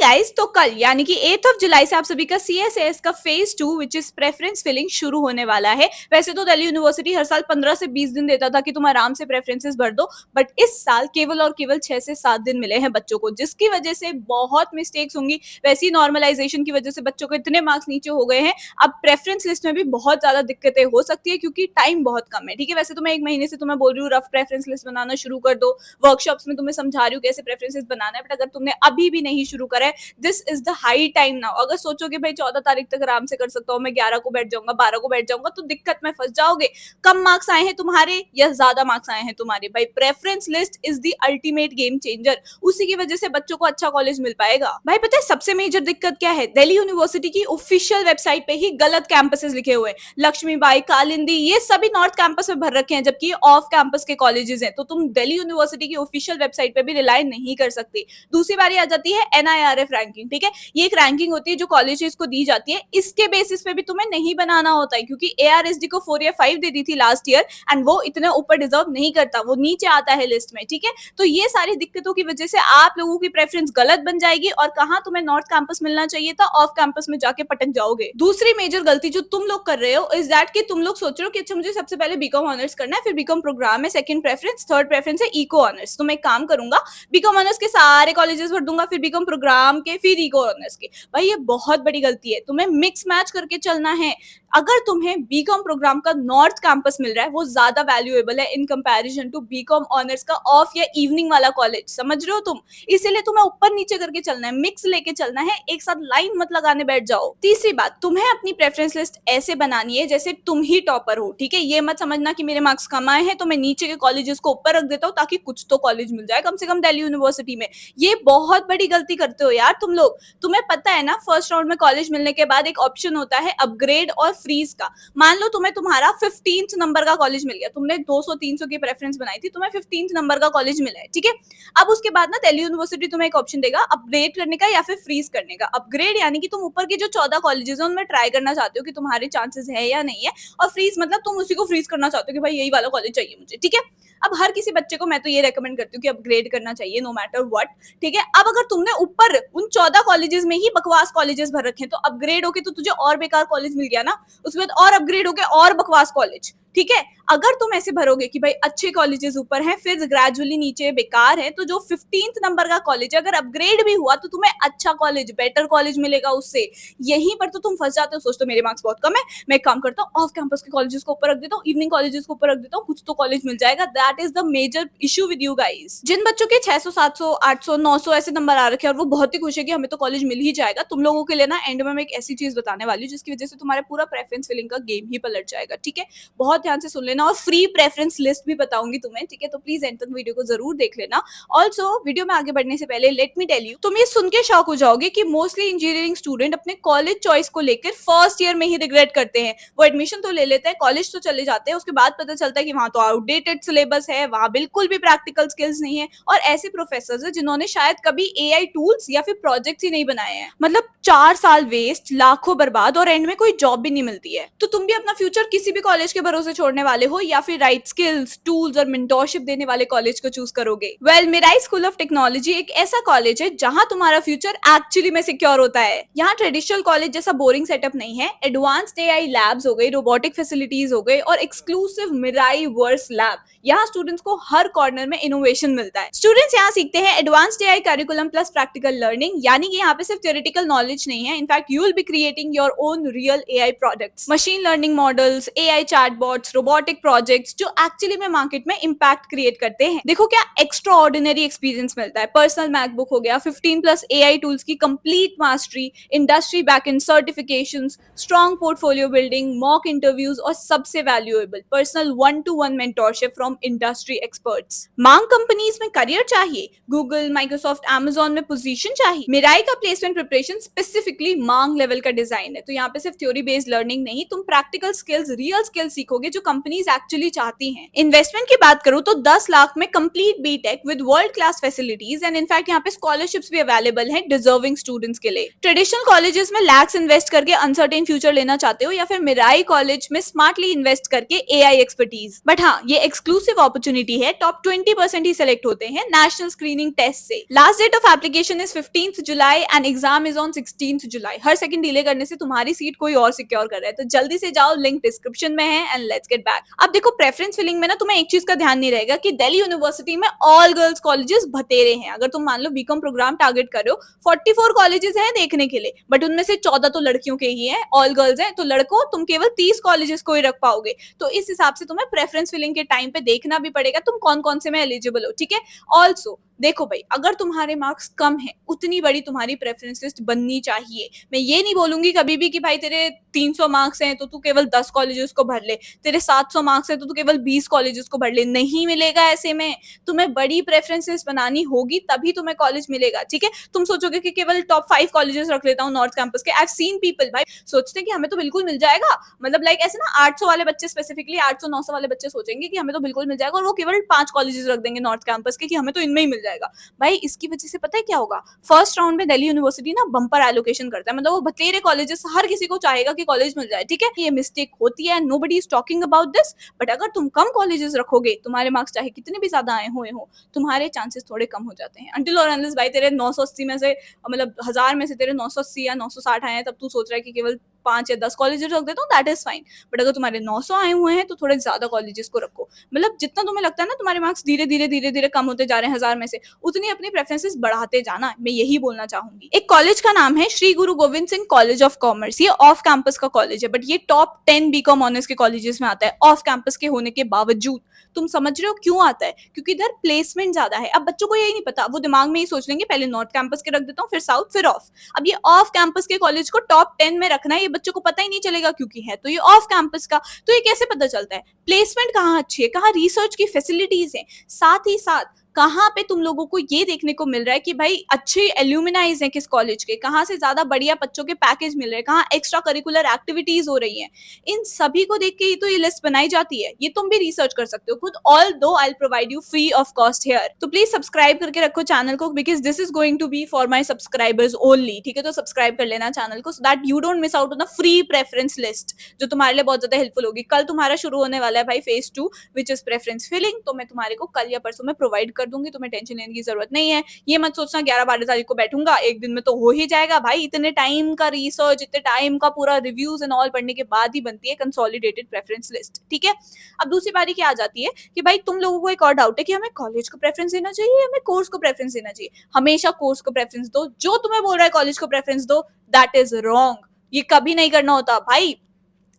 Guys, तो कल यानी कि 8 जुलाई से आप सभी का CSAS का phase 2 which is preference filling शुरू होने वाला है। वैसे तो दिल्ली यूनिवर्सिटी हर साल 15 से 20 दिन देता था कि तुम आराम से प्रेफरेंसेस भर दो, बट इस साल केवल और केवल 6 से 7 दिन मिले हैं बच्चों को, जिसकी वजह से बहुत मिस्टेक्स होंगी। वैसी नॉर्मलाइजेशन की वजह से बच्चों को इतने मार्क्स नीचे हो गए हैं, अब प्रेफरेंस लिस्ट में भी बहुत ज्यादा दिक्कतें हो सकती है क्योंकि टाइम बहुत कम है। ठीक है, वैसे तो मैं 1 महीने से तुम्हें बोल रही हूँ रफ प्रेफरेंस लिस्ट बनाना शुरू कर दो, वर्कशॉप्स में तुम्हें समझा रही हूँ कैसे प्रेफरेंसेस बनाना है, बट अगर तुमने अभी भी नहीं शुरू करा है, this is the high time now. अगर सोचोगे भाई 14 तारीख तक आराम से कर सकता हूँ, मैं 11 को बैठ जाऊंगा, 12 को बैठ जाऊंगा, तो दिक्कत में फंस जाओगे। कम मार्क्स आए हैं तुम्हारे या ज्यादा मार्क्स आए हैं तुम्हारे, भाई preference list is the ultimate game changer. उसी की वजह से बच्चों को अच्छा कॉलेज मिल पाएगा। भाई पता है सबसे मेजर दिक्कत क्या है? दिल्ली यूनिवर्सिटी की ऑफिशियल वेबसाइट पे ही गलत कैंपसेस लिखे हुए हैं। लक्ष्मीबाई, कालिंदी, ये सभी नॉर्थ कैंपस में भर रखे हैं, जबकि ऑफ कैंपस के कॉलेजेस हैं। तो तुम दिल्ली यूनिवर्सिटी की ऑफिशियल वेबसाइट पे भी रिलाई नहीं कर सकती। दूसरी बारी आ जाती है NIRF रैंकिंग। ठीक है, ये एक रैंकिंग होती है जो कॉलेजेस को दी जाती है। इसके बेसिस पे भी तुम्हें नहीं बनाना होता है, क्योंकि ARSD को 4 या 5 दे दी थी लास्ट ईयर, एंड वो इतना ऊपर डिजर्व नहीं करता, वो नीचे आता है लिस्ट में। ठीक है, तो ये सारी दिक्कतों की वजह से आप लोगों की प्रेफरेंस गलत बन जाएगी, और कहाँ तुम्हें नॉर्थ कैंपस मिलना चाहिए था, ऑफ कैंपस में जाके पटक जाओगे। दूसरी मेजर गलती जो तुम लोग कर रहे हो इज दैट कि तुम लोग सोच रहे हो कि अच्छा मुझे सबसे पहले बीकॉम ऑनर्स करना है, फिर बीकॉम प्रोग्राम है सेकंड प्रेफरेंस, थर्ड प्रेफरेंस है इको ऑनर्स। तो मैं एक काम करूंगा, बीकॉम ऑनर्स के सारे कॉलेजेस भर दूंगा, फिर बीकॉम प्रोग्राम के, फिर इको ऑनर्स के। भाई ये बहुत बड़ी गलती है, तुम्हें मिक्स मैच करके चलना है। अगर तुम्हें बीकॉम प्रोग्राम का नॉर्थ कैंपस मिल रहा है, वो ज्यादा वैल्यूएबल है in comparison to BCom honours का ऑफ या इवनिंग वाला कॉलेज। समझ रहे हो तुम? इसीलिए तुम्हें ऊपर नीचे करके चलना है, मिक्स लेके चलना है, एक साथ लाइन मत लगाने बैठ जाओ। तीसरी बात, तुम्हें अपनी प्रेफरेंस लिस्ट ऐसे बनानी है जैसे तुम ही टॉपर हो। ठीक है, ये मत समझना कि मेरे मार्क्स कम आए हैं तो मैं नीचे के कॉलेजेस को ऊपर रख देता हूँ ताकि कुछ तो कॉलेज मिल जाए कम से कम दिल्ली यूनिवर्सिटी में। ये बहुत बड़ी गलती करते हो यार तुम लोग। तुम्हें पता है ना, फर्स्ट राउंड में कॉलेज मिलने के बाद एक ऑप्शन होता है अपग्रेड और फ्रीज का। मान लो तुम्हें तुम्हारा 15th नंबर का कॉलेज मिल गया, तुमने 200-300 की प्रेफरेंस बनाई थी, तुम्हें 15th नंबर का कॉलेज मिला है। ठीक है, अब उसके बाद ना दिल्ली यूनिवर्सिटी तुम्हें एक ऑप्शन देगा अपग्रेड करने का या फिर फ्रीज करने का। अपग्रेड यानी कि तुम ऊपर के जो 14 कॉलेजेस हैं उनमें ट्राई करना चाहते हो कि तुम्हारे चांसेस है या नहीं है, और फ्रीज मतलब तुम उसी को फ्रीज करना चाहते हो कि भाई यही वाला कॉलेज चाहिए मुझे। ठीक है, अब हर किसी बच्चे को मैं तो ये रेकमेंड करती हूँ कि अपग्रेड करना चाहिए नो मैटर व्हाट। ठीक है, अब अगर तुमने ऊपर उन 14 कॉलेजेस में ही बकवास कॉलेजेस भर रखे हैं, तो अपग्रेड होके तो तुझे और बेकार कॉलेज मिल गया ना, उसके बाद और अपग्रेड होके और बकवास कॉलेज। ठीक है, अगर तुम ऐसे भरोगे कि भाई अच्छे कॉलेजेस ऊपर हैं फिर ग्रेजुअली नीचे बेकार है, तो जो 15th नंबर का कॉलेज अगर अपग्रेड भी हुआ तो तुम्हें अच्छा कॉलेज, बेटर कॉलेज मिलेगा उससे। यहीं पर तो तुम फंस जाते हो, सोचते हो मेरे मार्क्स बहुत कम है, मैं एक काम करता हूँ ऑफ कैंपस के कॉलेजेस को ऊपर रख देता हूँ, इवनिंग कॉलेजेस को ऊपर रख देता हूँ, कुछ तो कॉलेज मिल जाएगा। That is the major issue with you guys. जिन बच्चों के 600 700 800 900 ऐसे नंबर आ रखे हैं और वो बहुत ही खुश है कि हमें तो कॉलेज मिल ही जाएगा, तुम लोगों के लिए ना एंड में मैं एक ऐसी चीज बताने वाली हूँ जिसकी वजह से तुम्हारा पूरा प्रेफरेंस फिलिंग का गेम ही पलट जाएगा। ठीक है, बहुत ध्यान से सुन लेना, और फ्री प्रेफरेंस लिस्ट भी बताऊंगी तुम्हें। ठीक है, तो प्लीज एंड तक वीडियो को जरूर देख लेना। ऑल्सो वीडियो में आगे बढ़ने से पहले लेट मी टेल यू, तुम ये सुन के शॉक हो जाओगे कि मोस्टली इंजीनियरिंग स्टूडेंट अपने कॉलेज चॉइस को लेकर फर्स्ट ईयर में ही रिग्रेट करते हैं। वो एडमिशन तो ले लेते हैं, कॉलेज तो चले जाते हैं, उसके बाद पता चलता है कि वहां तो आउटडेटेड सिलेबस है, वहां बिल्कुल भी प्रैक्टिकल स्किल्स नहीं है, और ऐसे प्रोफेसर है जिन्होंने शायद कभी AI टूल्स या फिर प्रोजेक्ट्स ही नहीं बनाए हैं। मतलब 4 साल वेस्ट, लाखों बर्बाद, और एंड में कोई जॉब भी नहीं मिलती है। तो तुम भी अपना फ्यूचर किसी भी कॉलेज के भरोसे छोड़ने वाले हो, या फिर राइट स्किल्स, टूल्स और मेंटोरशिप देने वाले कॉलेज को चूज करोगे? Well, Mirai school of technology एक ऐसा कॉलेज है जहां तुम्हारा फ्यूचर एक्चुअली में सिक्योर होता है। यहाँ ट्रेडिशनल कॉलेज जैसा बोरिंग सेटअप नहीं है। एडवांस्ड AI लैब्स हो गई, रोबोटिक फैसिलिटीज हो गई, और एक्सक्लूसिव मिराई वर्स लैब। यहाँ स्टूडेंट्स को हर कॉर्नर में इनोवेशन मिलता है। स्टूडेंट्स यहाँ सीखते हैं advanced AI curriculum plus practical learning, यानी कि यहाँ पे सिर्फ थियोरेटिकल नॉलेज नहीं है, in fact you will be creating your own real AI products, machine learning models, AI chatbots, robotic projects जो एक्चुअली में मार्केट में इंपैक्ट क्रिएट करते हैं। देखो क्या एक्स्ट्रा ऑर्डिनरी एक्सपीरियंस मिलता है। पर्सनल मैकबुक हो गया, 15+ AI टूल्स की complete mastery, industry backend certifications, strong portfolio building, mock interviews, और सबसे valuable personal 1-to-1 mentorship from industry experts. मांग कंपनीज में करियर चाहिए, गूगल, माइक्रोसॉफ्ट, Amazon में पोजीशन चाहिए, मिराई का प्लेसमेंट प्रिपरेशन स्पेसिफिकली मांग लेवल का डिजाइन है। तो यहाँ पे सिर्फ थ्योरी बेस्ड लर्निंग नहीं, तुम प्रैक्टिकल स्किल्स, रियल स्किल्स सीखोगे होंगे जो कंपनीज एक्चुअली चाहती हैं। इन्वेस्टमेंट की बात करूं तो 10 लाख में complete BTech with world class facilities and in fact यहाँ पे स्कॉलरशिप्स भी अवेलेबल हैं डिजर्विंग स्टूडेंट्स के लिए। ट्रेडिशनल कॉलेजेस में लैक्स इन्वेस्ट करके अनसर्टेन फ्यूचर लेना चाहते हो, या फिर मिराई कॉलेज में स्मार्टली इन्वेस्ट करके एआई एक्सपर्टीज। बट हाँ, ये एक्सक्लूसिव अपॉर्चुनिटी है, टॉप 20% ही सिलेक्ट होते हैं नेशनल स्क्रीनिंग टेस्ट से। Last date of application is 15th July and exam is on 16th July. हर सेकंड डिले करने से तुम्हारी सीट कोई और सिक्योर कर रहा है, तो जल्दी से जाओ, लिंक डिस्क्रिप्शन में है एंड लेट्स गेट बैक। अब देखो, प्रेफरेंस फिलिंग में ना तुम्हें एक चीज का ध्यान नहीं रहेगा कि दिल्ली यूनिवर्सिटी में ऑल गर्ल्स कॉलेजेस भतेरे हैं। अगर तुम मान लो बीकॉम प्रोग्राम टारगेट कर रहे हो, 44 कॉलेजेस हैं देखने के लिए, बट उनमें से 14 तो लड़कियों के ही हैं, ऑल गर्ल्स हैं, तो लड़कों तुम केवल 30 कॉलेजेस को ही रख पाओगे। तो इस हिसाब से तुम्हें प्रेफरेंस फिलिंग के टाइम पे देखना भी पड़ेगा तुम कौन कौन से में एलिजिबल हो, ठीक है। ऑल्सो देखो भाई, अगर तुम्हारे मार्क्स कम है, उतनी बड़ी तुम्हारी प्रेफरेंस लिस्ट बननी चाहिए। मैं ये नहीं बोलूंगी कभी भी कि भाई तेरे 300 मार्क्स हैं तो तू केवल 10 कॉलेजेस को भर ले, तेरे 700 मार्क्स हैं तो तू केवल 20 कॉलेजेस को भर ले। नहीं मिलेगा ऐसे में, तुम्हें बड़ी प्रेफरेंस लिस्ट बनानी होगी तभी तुम्हें कॉलेज मिलेगा, ठीक है। तुम सोचोगे कि केवल टॉप 5 कॉलेजेस रख लेता हूँ नॉर्थ कैंपस के। आई हैव सीन पीपल भाई सोचते हैं कि हमें तो बिल्कुल मिल जाएगा, मतलब लाइक ऐसे ना 800 वाले बच्चे, स्पेसिफिकली 800-900 वाले बच्चे सोचेंगे कि हमें तो बिल्कुल मिल जाएगा, और वो केवल 5 कॉलेजेस रख देंगे नॉर्थ कैंपस के कि हमें तो इनमें ही मिल जाएगा। भाई इसकी वजह से पता है क्या होगा, फर्स्ट राउंड में दिल्ली यूनिवर्सिटी ना बम्पर एलोकेशन करता है, मतलब वो बतेरे कॉलेजेस हर किसी को चाहेगा कि कॉलेज मिल जाए, ठीक है। ये मिस्टेक होती है, nobody is talking about this, but अगर तुम कम कॉलेजेस रखोगे, तुम्हारे मार्क्स चाहे कितने भी ज्यादा आए हुए हो, तुम्हारे चांसेस थोड़े कम हो जाते हैं। अनटिल और अनलेस भाई तेरे 980 में से, मतलब 1000 में से तेरे 980 या 960 आए हैं, तब तू सोच रहा है कि केवल 5 या 10 कॉलेजेस रख देता हूँ, दैट इज फाइन। बट अगर तुम्हारे 900 आए हुए हैं तो थोड़े ज्यादा कॉलेजेस को रखो। मतलब जितना तुम्हें लगता है ना तुम्हारे मार्क्स धीरे धीरे कम होते जा रहे हैं 1000 में से, उतनी अपनी प्रेफरेंसेस बढ़ाते जाना, मैं यही बोलना चाहूंगी। एक कॉलेज का नाम है श्री गुरु Govind Singh college of commerce. ये ऑफ कैंपस का कॉलेज है, बट ये टॉप 10 बीकॉम ऑनर्स के कॉलेजेस में आता है ऑफ कैंपस के होने के बावजूद। तुम समझ रहे हो क्यों आता है? क्योंकि इधर प्लेसमेंट ज्यादा है। अब बच्चों को यही नहीं पता, वो दिमाग में ही सोच लेंगे पहले नॉर्थ कैंपस के रख देता हूँ, फिर साउथ, फिर ऑफ। अब ये ऑफ कैंपस के कॉलेज को टॉप 10 में रखना है, ये बच्चों को पता ही नहीं चलेगा, क्योंकि है तो ये ऑफ कैंपस का। तो ये कैसे पता चलता है? प्लेसमेंट कहाँ अच्छी है, कहाँ रिसर्च की फैसिलिटीज है, साथ ही साथ कहाँ पे तुम लोगों को ये देखने को मिल रहा है कि भाई अच्छे एल्यूमिनाइज हैं किस कॉलेज के, कहाँ से ज्यादा बढ़िया बच्चों के पैकेज मिल रहे हैं, कहाँ एक्स्ट्रा करिकुलर एक्टिविटीज हो रही हैं। इन सभी को देख के ही तो ये लिस्ट बनाई जाती है। ये तुम भी रिसर्च कर सकते हो खुद, although I provide you free of cost here. तो प्लीज सब्सक्राइब करके रखो चैनल को, because this is going to be for my subscribers only, ठीक है। तो सब्सक्राइब कर लेना चैनल को, so that you don't miss out on the free preference list, जो तुम्हारे लिए बहुत ज्यादा हेल्पफुल होगी। कल तुम्हारा शुरू होने वाला है भाई phase 2 which is preference filling, तो मैं तुम्हारे को कल या परसों में प्रोवाइड कर दूंगी, तुम्हें टेंशन की जरूरत नहीं है। ये मत सोचना 11-12 तारीख को बैठूंगा, एक दिन में तो हो ही जाएगा भाई। इतने टाइम का रिसर्च, इतने टाइम का पूरा रिव्यूज एंड ऑल पढ़ने के बाद ही बनती है कंसोलिडेटेड प्रेफरेंस लिस्ट, ठीक है। अब दूसरी बारी क्या आ जाती है कि भाई तुम लोगों को एक और डाउट है कि हमें कॉलेज को प्रेफरेंस देना चाहिए या हमें कोर्स को प्रेफरेंस देना चाहिए। हमेशा कोर्स को प्रेफरेंस दो। जो तुम्हें बोल रहा है कॉलेज को प्रेफरेंस दो, दैट इज रॉन्ग। ये कभी नहीं करना होता भाई।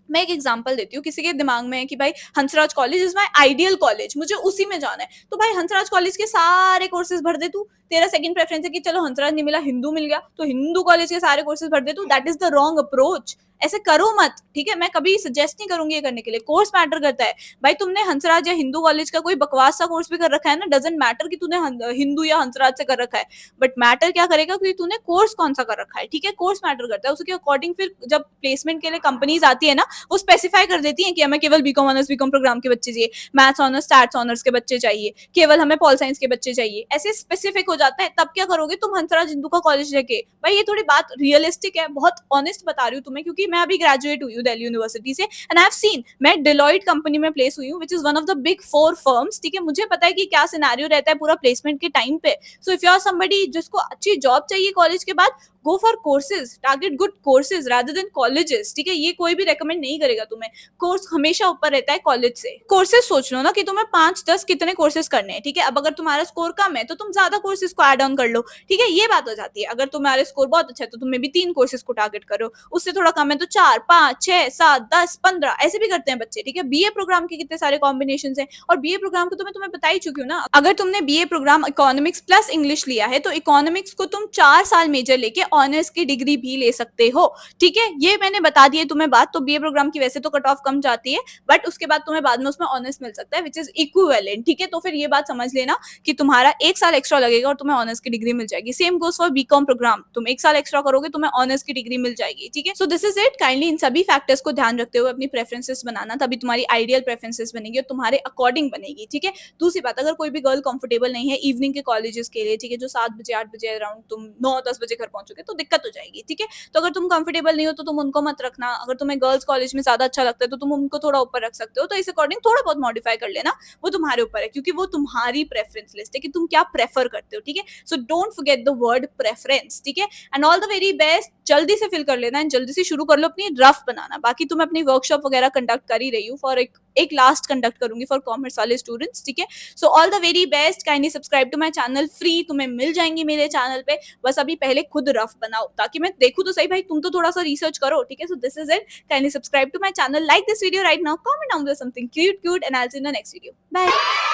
मैं एक एग्जांपल देती हूँ, किसी के दिमाग में है कि भाई Hansraj college is my ideal college, मुझे उसी में जाना है, तो भाई हंसराज कॉलेज के सारे कोर्सेज भर दे तू। तेरा सेकंड प्रेफरेंस है कि चलो हंसराज नहीं मिला, हिंदू मिल गया, तो हिंदू कॉलेज के सारे कोर्सेज भर दे तू। That is the wrong approach. ऐसे करो मत, ठीक है। मैं कभी सजेस्ट नहीं करूंगी ये करने के लिए। कोर्स मैटर करता है भाई। तुमने हंसराज या हिंदू कॉलेज का कोई बकवास सा कोर्स भी कर रखा है ना, डजंट मैटर कि तूने हिंदू या हंसराज से कर रखा है, बट मैटर क्या करेगा कि तूने कोर्स कौन सा कर रखा है, ठीक है। कोर्स मैटर करता है, उसके अकॉर्डिंग फिर जब प्लेसमेंट के लिए कंपनीज आती है ना, वो स्पेसिफाई कर देती है कि हमें केवल बीकॉम ऑनर्स बीकॉम प्रोग्राम के बच्चे चाहिए, मैथ्स ऑनर्स स्टैट्स ऑनर्स के बच्चे चाहिए, केवल हमें पॉल साइंस के बच्चे चाहिए, ऐसे स्पेसिफिक हो जाता है। तब क्या करोगे तुम हंसराज हिंदू का कॉलेज लेके? भाई ये थोड़ी बात रियलिस्टिक है, बहुत ऑनेस्ट बता रही हूँ तुम्हें, क्योंकि मैं अभी ग्रेजुएट हुई हूँ दिल्ली यूनिवर्सिटी से एंड आई हैव सीन, मैं डिलॉयट कंपनी में प्लेस हुई हूँ which is one of the big 4 firms, ठीक है। मुझे पता है कि क्या सिनेरियो रहता है पूरा प्लेसमेंट के टाइम पे। So if you are somebody जिसको अच्छी जॉब चाहिए कॉलेज के बाद, go for courses, target good courses rather than colleges, ठीक है। ये कोई भी रेकमेंड नहीं करेगा तुम्हें। कोर्स हमेशा ऊपर रहता है कॉलेज से। कोर्सेज सोच लो ना कि तुम्हें 5-10 कितने कोर्सेज करने हैं, ठीक है। अब अगर तुम्हारा स्कोर कम है तो तुम ज्यादा कोर्सेज को ऐड ऑन कर लो, ठीक है। ये बात हो जाती है। अगर तुम्हारे स्कोर बहुत अच्छा है तो तुम्हें भी 3 कोर्सेज को टारगेट करो, उससे थोड़ा कम है तो 4, 5, 6, 7, 10, 15 ऐसे भी करते हैं बच्चे, ठीक है। बीए प्रोग्राम के कितने सारे कॉम्बिनेशन है, और बीए प्रोग्राम को तो मैं तुम्हें बता ही चुकी हूँ ना। अगर तुमने BA program economics plus English लिया है तो इकोनॉमिक्स को तुम 4 साल मेजर लेके ऑनर्स की डिग्री भी ले सकते हो, ठीक है। ये मैंने बता दी है तुम्हें बात। तो बीए प्रोग्राम की वैसे तो कट ऑफ कम जाती है, बट उसके बाद तुम्हें बाद में उसमें ऑनर्स मिल सकता है विच इज इक्विवेलेंट, ठीक है। तो फिर ये बात समझ लेना कि तुम्हारा 1 साल एक्स्ट्रा लगेगा और तुम्हें ऑनर्स की डिग्री मिल जाएगी। Same goes for BCom program, तुम 1 साल एक्स्ट्रा करोगे, तुम्हें ऑनर्स की डिग्री मिल जाएगी, ठीक है। So this is it. Kindly इन सभी फैक्टर्स को ध्यान रखते हुए अपनी प्रेफरेंसेस बनाना, तभी तुम्हारी आइडियल प्रेफरेंसेस बनेगी और तुम्हारे अकॉर्डिंग बनेगी, ठीक है। दूसरी बात, अगर कोई भी गर्ल कंफर्टेबल नहीं है इवनिंग के कॉलेजेस के लिए, ठीक है, जो 7 बजे 8 बजे अराउंड तुम 9 10 बजे घर पहुंचोगे, तो दिक्कत हो जाएगी, ठीक है। तो अगर तुम कंफर्टेबल नहीं हो तो तुम उनको मत रखना। अगर तुम्हें गर्ल्स कॉलेज में ज्यादा अच्छा लगता है तो तुम उनको थोड़ा ऊपर रख सकते हो। तो इस अकॉर्डिंग थोड़ा बहुत मॉडिफाई कर लेना, वो तुम्हारे ऊपर है, क्योंकि वो तुम्हारी प्रेफरेंस लिस्ट है कि तुम क्या प्रेफर करते हो, ठीक है। So don't forget the word preference, ठीक है। And all the very best. जल्दी से फिल कर लेना एंड जल्दी से शुरू कर लो अपनी रफ बनाना। बाकी तो मैं अपनी वर्कशॉप वगैरह कंडक्ट कर ही रही हूँ, फॉर एक लास्ट कंडक्ट करूंगी फॉर कॉमर्स वाले स्टूडेंट्स, ठीक है। So all the very best. Kindly subscribe to my channel, free तुम्हें मिल जाएंगी मेरे चैनल पे। बस अभी पहले खुद रफ बनाओ ताकि मैं देखूं तो सही, भाई तुम तो थोड़ा सा रिसर्च करो, ठीक है। So this is it. Kindly subscribe to my channel, like this video right now, comment down something cute and I will see you in the next video. Bye.